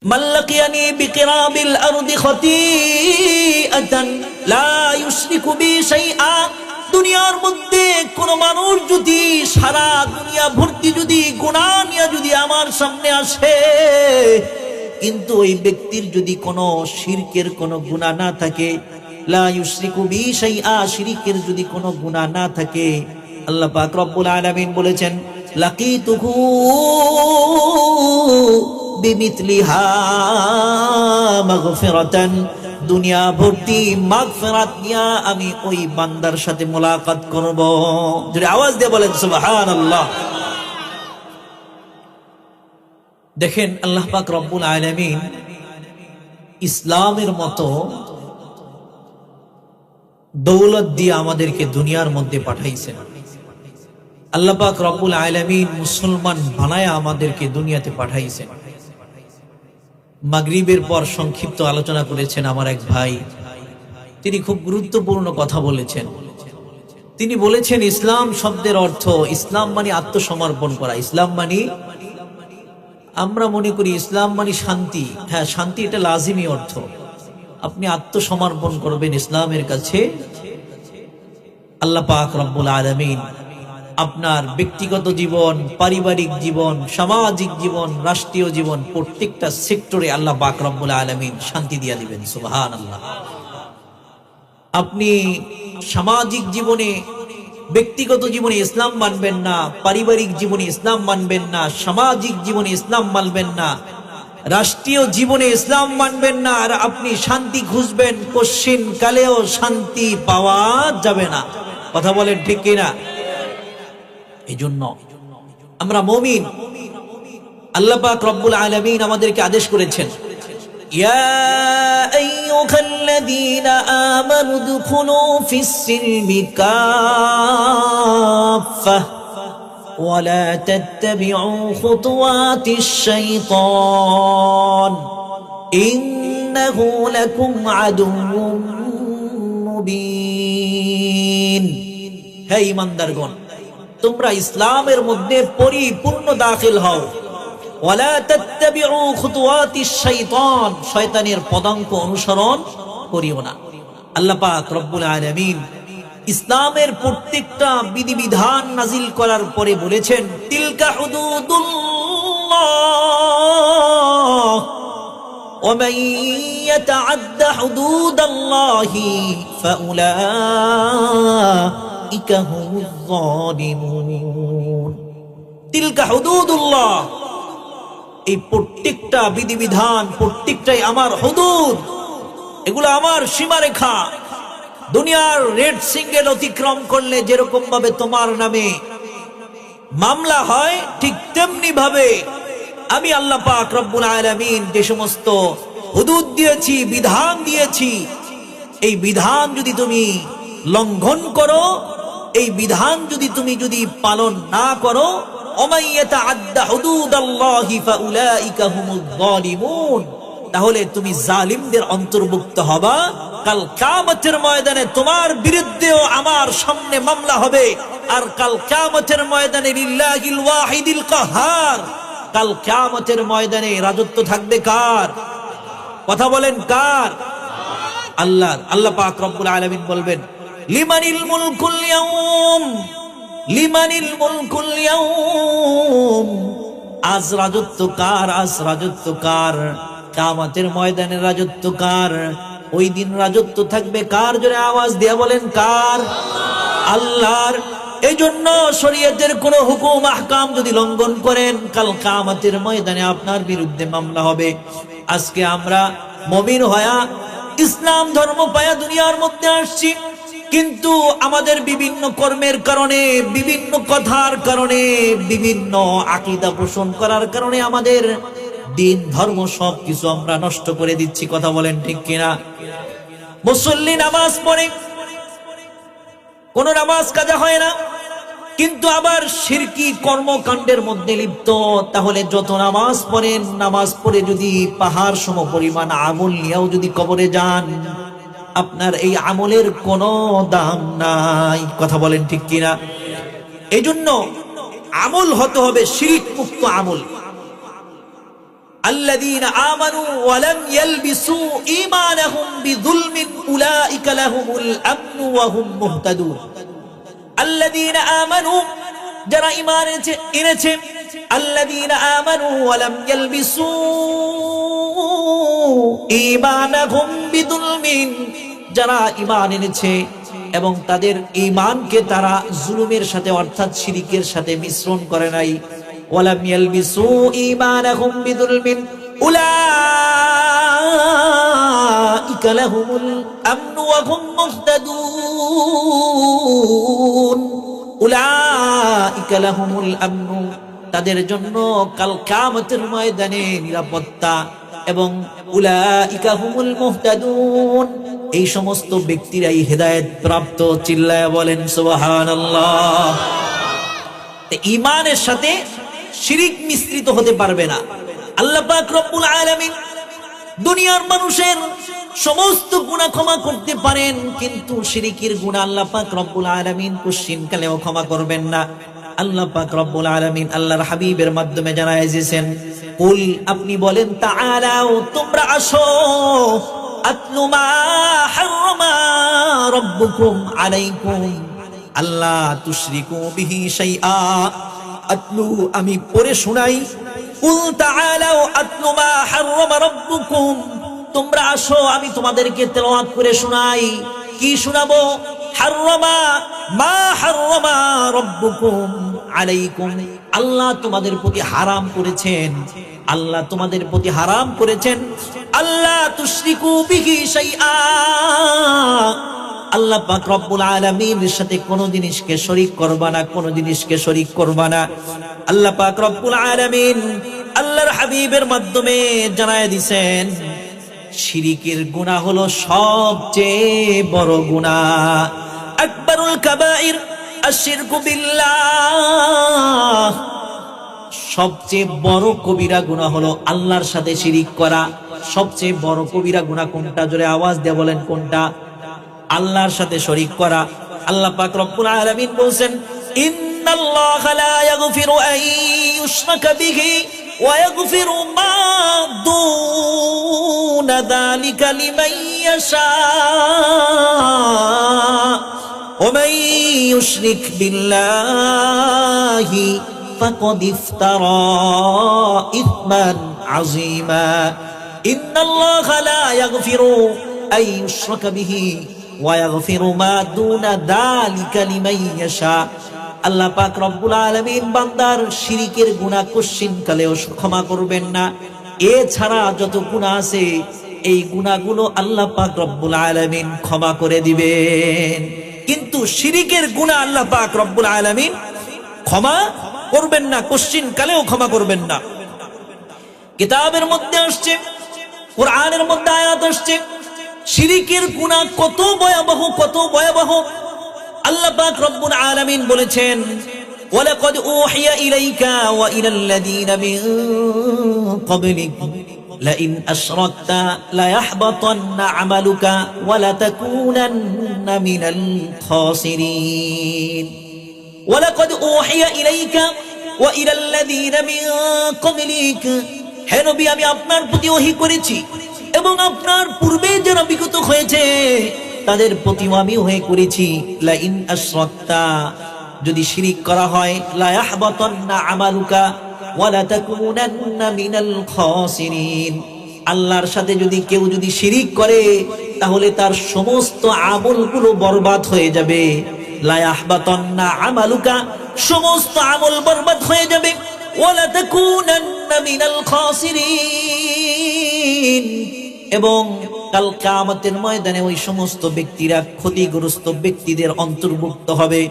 মাল্লাকিয়ানি বিকিরাবিল আরদি খতীআতান লা ইউশরিকু বি শাইআ। দুনিয়ার মধ্যে কোন মানুষ যদি সারা দুনিয়া ভর্তি যদি গুনাহ নিয়ে যদি আমার সামনে আসে, কিন্তু ওই ব্যক্তির যদি কোনো শিরকের কোনো গুনাহ না থাকে, লা ইউশরিকু বি শাইআ, শিরকের যদি কোনো গুনাহ না থাকে, আল্লাহ পাক রব্বুল আলামিন বলেছেন লাকিতুহু বিমিথলিহা মাগফিরাতান, দুনিয়া ভর্তি মাগফিরাত নিয়া আমি ওই বান্দার সাথে মোলাকাত করব। যদি আওয়াজ দিয়ে বলেন সুবহানাল্লাহ। দেখেন আল্লাহ পাক রব্বুল আলামিন ইসলামের মতো দৌলত দিয়ে আমাদেরকে দুনিয়ার মধ্যে পাঠাইছেন। আল্লাহ পাক রব্বুল আলামিন মুসলমান বানায়া আমাদেরকে দুনিয়াতে পাঠাইছেন। মাগরিবের পর সংক্ষিপ্ত আলোচনা করেছেন আমার এক ভাই, তিনি খুব গুরুত্বপূর্ণ কথা বলেছেন। তিনি বলেছেন ইসলাম শব্দের অর্থ, ইসলাম মানে আত্মসমর্পণ করা। ইসলাম মানে, আমরা মনে করি ইসলাম মানে শান্তি। হ্যাঁ, শান্তি এটা লাজিমি অর্থ। আপনি আত্মসমর্পণ করবেন ইসলামের কাছে, আল্লাহ পাক রব্বুল আলামিন আপনার ব্যক্তিগত জীবন, পারিবারিক জীবন, সামাজিক জীবন, রাষ্ট্রীয় জীবন, প্রত্যেকটা সেক্টরে আল্লাহ পাক রব্বুল আলামিন শান্তি দিয়ে দিবেন। সুবহানাল্লাহ। আপনি সামাজিক জীবনে, ব্যক্তিগত জীবনে ইসলাম মানবেন না, পারিবারিক জীবনে ইসলাম মানবেন না, সামাজিক জীবনে ইসলাম মানবেন না, রাষ্ট্রীয় জীবনে ইসলাম মানবেন না, আর আপনি শান্তি খুঁজবেন, কশিন কালেও শান্তি পাওয়া যাবে না। কথা বলেন ঠিক কিনা? এই জন্য আমরা মুমিন, আল্লাহ পাক রব্বুল আলামিন আমাদেরকে আদেশ করেছেন ইয়া আইয়ুহাল্লাযীনা আমানু দুখুলু ফিস-সিলমি কাফফাহ ওয়া লা তাত্তাবিউ খুতুওয়াতিশ-শাইতান ইন্নাহু লাকুম আদুউম মুবিন। হে ঈমানদারগণ, তোমরা ইসলামের মধ্যে পরিপূর্ণ দাখিল হও। ওয়ালা তাত্তাবিউ খুতুওয়াতিশ শাইতান, শয়তানের পদাঙ্ক অনুসরণ করিও না। আল্লাহ পাক রব্বুল আলামিন ইসলামের প্রত্যেকটা বিধিবিধান নাজিল করার পরে বলেছেন তিলকা হুদুদুল্লাহ ওয়া মান ইয়াতাআদ্দা হুদুদাল্লাহি ফাউলাইকা হুমুয যালিমুন। তিলকা হুদুদুল্লাহ, এই প্রত্যেকটা বিধিবিধান, প্রত্যেকটাই আমার হুদুদ, এগুলো আমার সীমারেখা। দুনিয়ার রেড সিগন্যাল অতিক্রম করলে যেরকম ভাবে তোমার নামে মামলা হয়, ঠিক তেমনি ভাবে আমি আল্লাহ পাক রব্বুল আলামিন যে সমস্ত হুদুদ দিয়েছি, বিধান দিয়েছি, এই বিধান যদি তুমি লঙ্ঘন করো, এই বিধান যদি তুমি পালন না করো, ওমাইয়াতাআদ্দা হুদুদাল্লাহি ফাউলাইকা হুমুয যালিমুন, তাহলে তুমি জালিমদের অন্তর্ভুক্ত হবা। কাল কিয়ামতের ময়দানে তোমার বিরুদ্ধেও আমার সামনে মামলা হবে, আর কাল কিয়ামতের ময়দানে লিল্লাহিল ওয়াহিদিল কাহ্হার, কাল কিয়ামতের ময়দানে রাজত্ব থাকবে কার? কথা বলেন কার? আল্লাহর। আল্লাহ পাক রব্বুল আলামিন বলবেন লিমানিল মুলকুল ইয়াউম, লিমানিল মুলকুল ইয়াউম, আজ রাজত্ব কার? আজ রাজত্ব কার? কিয়ামতের ময়দানে রাজত্ব কার? ওই দিন রাজত্ব থাকবে কার? জোরে আওয়াজ দিয়ে বলেন কার? আল্লাহর। এই জন্য শরীয়তের কোন হুকুম আহকাম যদি লঙ্ঘন করেন, কাল কিয়ামতের ময়দানে আপনার বিরুদ্ধে মামলা হবে। আজকে আমরা মুমিন হয়া ইসলাম ধর্ম পায়া দুনিয়ার মধ্যে আসছি, কিন্তু আমাদের বিভিন্ন কর্মের কারণে, বিভিন্ন কথার কারণে, বিভিন্ন আকীদা পোষণ করার কারণে আমাদের দিন ধর্ম সবকিছু আমরা নষ্ট করে দিচ্ছি। কথা বলেন ঠিক কিনা? মুসল্লি নামাজ পড়ে, কোন নামাজ কাজা হয় না, কিন্তু আবার শিরকি কর্মকাণ্ডের মধ্যে লিপ্ত। তাহলে যত নামাজ পড়েন, নামাজ পড়ে যদি পাহাড় সম পরিমাণ আমল নিয়েও যদি কবরে যান, আপনার এই আমলের কোনো দাম নাই। কথা বলেন ঠিক কিনা? এই জন্য আমল হতে হবে শিরক মুক্ত আমল। আল্লাযীনা আমানু ওয়া লাম ইয়ালবিসু ঈমানাহুম বিযুলমিন উলাইকা লাহুমুল আমনু ওয়া হুম মুহতাদুন। আল্লাযীনা আমানু, যারা ঈমান এনেছে, আল্লাযীনা আমানু ওয়া লাম ইয়ালবিসু ঈমানাহুম বিযুলমিন, যারা ঈমান এনেছে এবং তাদের ঈমানকে তারা জুলুমের সাথে অর্থাৎ শিরকের সাথে মিশ্রণ করে নাই। ওয়ালাম ইয়ালবিসু ঈমানাহুম বিযুলমিন উলাইকা লাহুমুল আমনু ওয়া হুম মুহতাদুন। উলাইকা লাহুমুল আমনু, তাদের জন্য কাল কিয়ামতের ময়দানে নিরাপত্তা, এবং উলাইকা হুমুল মুহতাদুন, এই সমস্ত ব্যক্তিরাই হেদায়েত প্রাপ্ত। চিল্লায়া বলেন সুবহানাল্লাহ। ঈমানের সাথে শিরিক মিশ্রিত হতে পারবে না। আল্লাহ পাক রব্বুল আলামিন দুনিয়ার মানুষের সমস্ত গুনাহ ক্ষমা করতে পারেন, কিন্তু শিরিকের গুনাহ আল্লাহ পাক রব্বুল আলামিন কোশ্চিনকালেও ক্ষমা করবেন না। আল্লাহ পাক রব্বুল আলামিন আল্লাহর হাবিবের মাধ্যমে জানায় দিয়েছেন, কুল, আপনি বলেন, তাআলাও, তোমরা আসো, আতলু মা হারামা রাব্বুকুম আলাইকুম আল্লা তুশরিকু বিহি শাইআ। আতলু, আমি পড়ে শোনাই। কুল তাআলাও আতলু মা হারামা রাব্বুকুম, তোমরা আসো, আমি তোমাদেরকে তেলাওয়াত করে শোনাই। কি শোনাবো? হারামা মা হারামা রাব্বুকুম আলাইকুম, আল্লাহ তোমাদের প্রতি হারাম করেছেন, আল্লাহ তোমাদের প্রতি হারাম করেছেন, আল্লাহ তুশরিকু বিহি শাইআ, আল্লাহ পাক রব্বুল আলামিনের সাথে কোন জিনিসকে শরীক করবা না, কোন জিনিসকে শরীক করবা না। আল্লাহ পাক রব্বুল আলামিন আল্লাহর হাবিবের মাধ্যমে জানায় দিয়েছেন, শিরিকের গুনাহ হলো সবচেয়ে বড় গুনাহ। আকবারুল কাবাইর আশরিকু বিল্লাহ, সবচেয়ে বড় কবিরা গুনাহ হলো আল্লাহর সাথে শিরিক করা। সবচেয়ে বড় কবিরা গুনাহ কোনটা? জোরে আওয়াজ দিয়ে বলেন কোনটা? আল্লাহর সাথে শরীক করা। আল্লাহ পাক রব্বুল আলামিন বলেন, ইন্নাল্লাহা লা ইয়াগফিরু আন ইউশরাকা বিহি ওয়া ইয়াগফিরু মা দুনা যালিকা লিমান ইয়াশা ওয়া মান ইউশরিক বিল্লাহি ফাকাদ ইফতারা ইসমান আযীমা। ইন্নাল্লাহা লা ইয়াগফিরু আন ইউশরাকা বিহি ওয়া ইয়াগফিরু মা দুনা যালিকা লিমান ইয়াশা। আল্লাহ পাক রব্বুল আলামিন বান্দার শিরিকের গুনাহ কোশ্চিনকালেও ক্ষমা করবেন না। এছাড়া যত গুনাহ আছে, এই গুনাহগুলো আল্লাহ পাক রব্বুল আলামিন ক্ষমা করে দিবেন, কিন্তু শিরিকের গুনাহ আল্লাহ পাক রব্বুল আলামিন ক্ষমা করবেন না, কোশ্চিনকালেও ক্ষমা করবেন না। কিতাবের মধ্যে আসছে, কোরআনের মধ্যে আয়াত আসছে, শিরিকের গুনাহ কত ভয়াবহ, কত ভয়াবহ। আল্লাহ পাক রব্বুল আলামিন বলেছেন, ওয়ালাকাদ উহিয়া ইলাইকা ওয়া ইলাল্লাযীনা মিন ক্বাবলিক লাইন আশরাকতা লায়াহবাতান্না আমালুকা ওয়া লাতাকুনান্না মিনাল খাসিরিন। ওয়ালাকাদ উহিয়া ইলাইকা ওয়া ইলাল্লাযীনা মিন ক্বাবলিক, হে নবী, আমি আপনার প্রতি ওহী করেছি এবং আপনার পূর্বে যারা বিগত হয়েছে তাদের প্রতি আমি ওহী করেছি। লাইন আশরাকতা, যদি শিরিক করা হয়, লা ইয়াহবাতান্না আমালুকা ওয়া লা তাকুনান্না মিনাল খাসিরিন, আল্লাহর সাথে যদি কেউ যদি শিরিক করে তাহলে তার সমস্ত আমলগুলো বরবাদ হয়ে যাবে। লা ইয়াহবাতান্না আমালুকা, সমস্ত আমল বরবাদ হয়ে যাবে। ওয়া লা তাকুনান্না মিনাল খাসিরিন, এবং কাল কিয়ামতের ময়দানে ওই সমস্ত ব্যক্তিরা ক্ষতিগ্রস্ত ব্যক্তিদের অন্তর্ভুক্ত হবে।